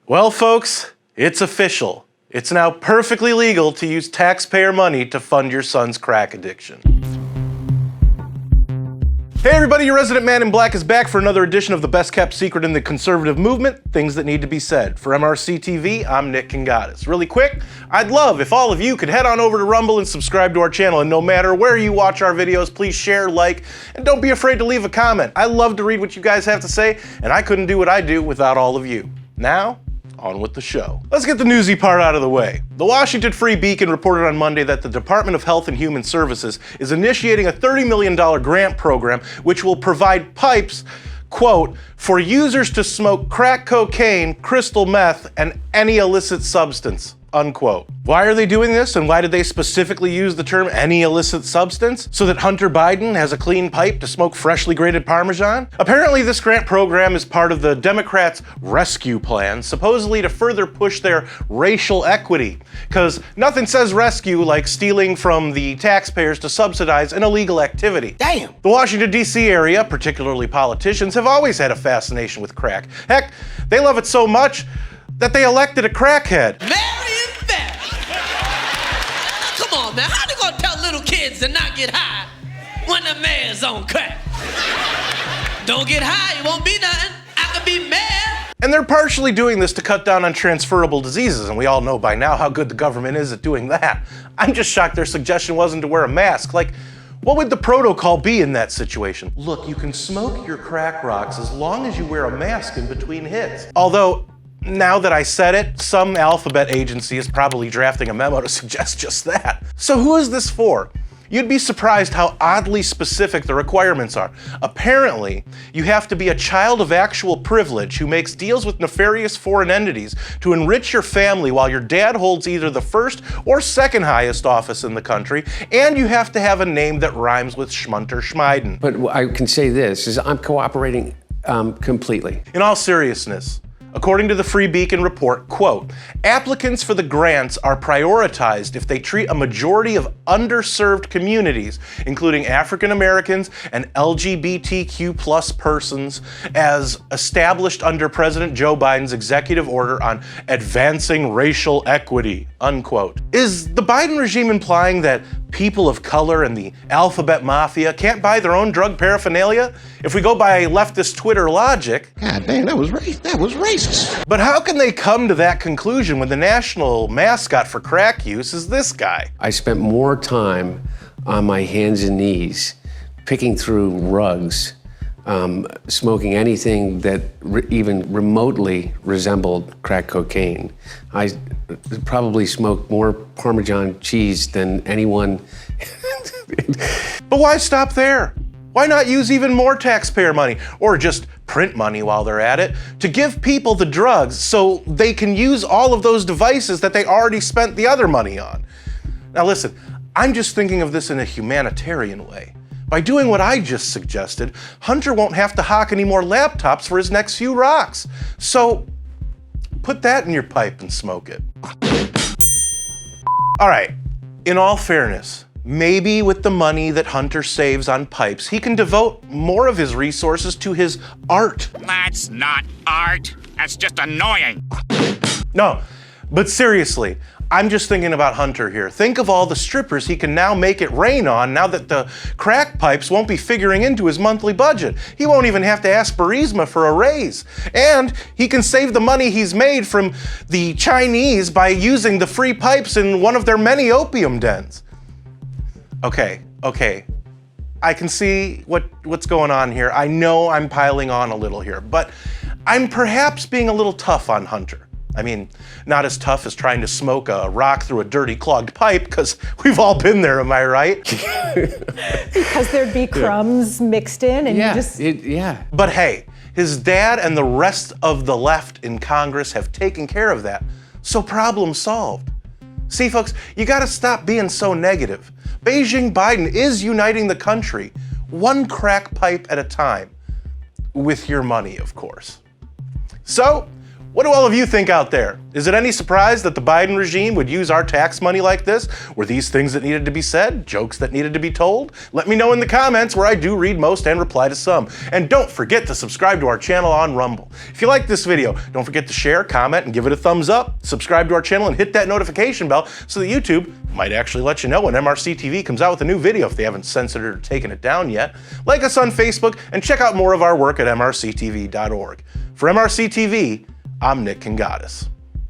Well, folks, it's official. It's now perfectly legal to use taxpayer money to fund your son's crack addiction. Hey everybody, your resident man in black is back for another edition of the best kept secret in the conservative movement, Things That Need to Be Said. For MRC-TV, I'm Nick Kangadis. Really quick, I'd love if all of you could head on over to Rumble and subscribe to our channel, and no matter where you watch our videos, please share, like, and don't be afraid to leave a comment. I love to read what you guys have to say, and I couldn't do what I do without all of you. Now, on with the show. Let's get the newsy part out of the way. The Washington Free Beacon reported on Monday that the Department of Health and Human Services is initiating a $30 million grant program which will provide pipes, quote, for users to smoke crack cocaine, crystal meth, and any illicit substance, unquote. Why are they doing this, and why did they specifically use the term any illicit substance? So that Hunter Biden has a clean pipe to smoke freshly grated Parmesan? Apparently this grant program is part of the Democrats' rescue plan, supposedly to further push their racial equity. Because nothing says rescue like stealing from the taxpayers to subsidize an illegal activity. Damn! The Washington, D.C. area, particularly politicians, have always had a fascination with crack. Heck, they love it so much that they elected a crackhead. Come on, man, how they gonna tell little kids to not get high when the man's on crack? Don't get high, it won't be nothing. I could be mad. And they're partially doing this to cut down on transferable diseases, and we all know by now how good the government is at doing that. I'm just shocked their suggestion wasn't to wear a mask. Like, what would the protocol be in that situation? Look, you can smoke your crack rocks as long as you wear a mask in between hits. Although, now that I said it, some alphabet agency is probably drafting a memo to suggest just that. So who is this for? You'd be surprised how oddly specific the requirements are. Apparently, you have to be a child of actual privilege who makes deals with nefarious foreign entities to enrich your family while your dad holds either the first or second highest office in the country, and you have to have a name that rhymes with Schmunter Schmeiden. But I can say this, is I'm cooperating completely. In all seriousness, according to the Free Beacon report, quote, applicants for the grants are prioritized if they treat a majority of underserved communities, including African Americans and LGBTQ plus persons, as established under President Joe Biden's executive order on advancing racial equity, unquote. Is the Biden regime implying that people of color and the alphabet mafia can't buy their own drug paraphernalia? If we go by leftist Twitter logic. God damn, that was racist. But how can they come to that conclusion when the national mascot for crack use is this guy? I spent more time on my hands and knees picking through rugs, smoking anything that even remotely resembled crack cocaine. I probably smoked more Parmesan cheese than anyone. But why stop there? Why not use even more taxpayer money, or just print money while they're at it, to give people the drugs so they can use all of those devices that they already spent the other money on? Now listen, I'm just thinking of this in a humanitarian way. By doing what I just suggested, Hunter won't have to hawk any more laptops for his next few rocks. So put that in your pipe and smoke it. All right, in all fairness, maybe with the money that Hunter saves on pipes, he can devote more of his resources to his art. That's not art. That's just annoying. No, but seriously, I'm just thinking about Hunter here. Think of all the strippers he can now make it rain on now that the crack pipes won't be figuring into his monthly budget. He won't even have to ask Burisma for a raise. And he can save the money he's made from the Chinese by using the free pipes in one of their many opium dens. Okay. I can see what's going on here. I know I'm piling on a little here, but I'm perhaps being a little tough on Hunter. I mean, not as tough as trying to smoke a rock through a dirty clogged pipe, because we've all been there, am I right? Because there'd be crumbs mixed in and you just... But hey, his dad and the rest of the left in Congress have taken care of that, so problem solved. See, folks, you gotta stop being so negative. Beijing Biden is uniting the country, one crack pipe at a time, with your money, of course. So, What do all of you think out there? Is it any surprise that the Biden regime would use our tax money like this? Were these things that needed to be said? Jokes that needed to be told? Let me know in the comments, where I do read most and reply to some. And don't forget to subscribe to our channel on Rumble. If you like this video, don't forget to share, comment, and give it a thumbs up. Subscribe to our channel and hit that notification bell so that YouTube might actually let you know when MRC-TV comes out with a new video if they haven't censored it or taken it down yet. Like us on Facebook and check out more of our work at MRCTV.org. For MRC-TV, I'm Nick Kangadis.